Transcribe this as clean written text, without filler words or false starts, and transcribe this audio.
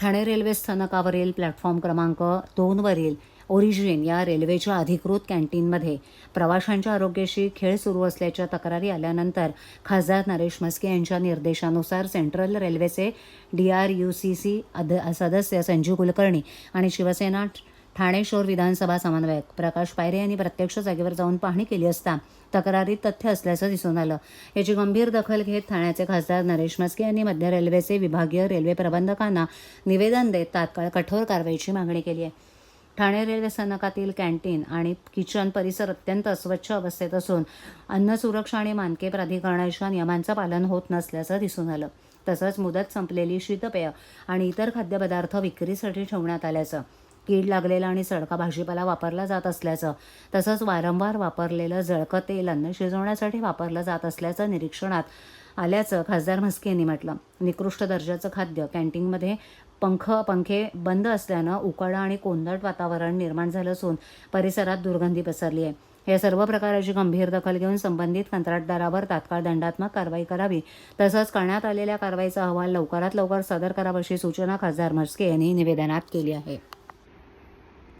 Thane railway स्थानकावरील platform क्रमांक 2 वरील ओरिजिन या रेल्वेच्या अधिकृत कॅन्टीनमध्ये प्रवाशांच्या आरोग्याशी खेळ सुरू असल्याच्या तक्रारी आल्यानंतर खासदार नरेश म्हस्के यांच्या निर्देशानुसार सेंट्रल रेल्वेचे DRUCC सदस्य संजीव कुलकर्णी आणि शिवसेना ठाणे शहर विधानसभा समन्वयक प्रकाश पायरे यांनी प्रत्यक्ष जागेवर जाऊन पाहणी केली असता तक्रारीत तथ्य असल्याचं दिसून आलं. याची गंभीर दखल घेत ठाण्याचे खासदार नरेश म्हस्के यांनी मध्य रेल्वेचे विभागीय रेल्वे प्रबंधकांना निवेदन देत तात्काळ कठोर कारवाईची मागणी केली आहे. ठाणे रेल्वे स्थानकातील कॅन्टीन आणि किचन परिसर अत्यंत अस्वच्छ अवस्थेत असून अन्न सुरक्षा आणि मानके प्राधिकरणाच्या नियमांचं पालन होत नसल्याचं दिसून आलं. तसंच मुदत संपलेली शीतपेय आणि इतर खाद्यपदार्थ विक्रीसाठी ठेवण्यात आल्याचं, कीड लागलेला आणि सडका भाजीपाला वापरला जात असल्याचं, तसंच वारंवार वापरलेलं जळकं तेल अन्न शिजवण्यासाठी वापरलं जात असल्याचं निरीक्षणात आल्याचं खासदार म्हस्के यांनी म्हटलं. निकृष्ट दर्जाचं खाद्य कॅन्टीनमध्ये पंखे बंद असल्यानं उकाडा आणि कोंदट वातावरण निर्माण झालं असून परिसरात दुर्गंधी पसरली आहे. या सर्व प्रकाराची गंभीर दखल घेऊन संबंधित कंत्राटदारावर तात्काळ दंडात्मक कारवाई करावी, तसंच करण्यात आलेल्या कारवाईचा अहवाल लवकरात लवकर सादर करावा अशी सूचना खासदार म्हस्के यांनी निवेदनात केली आहे.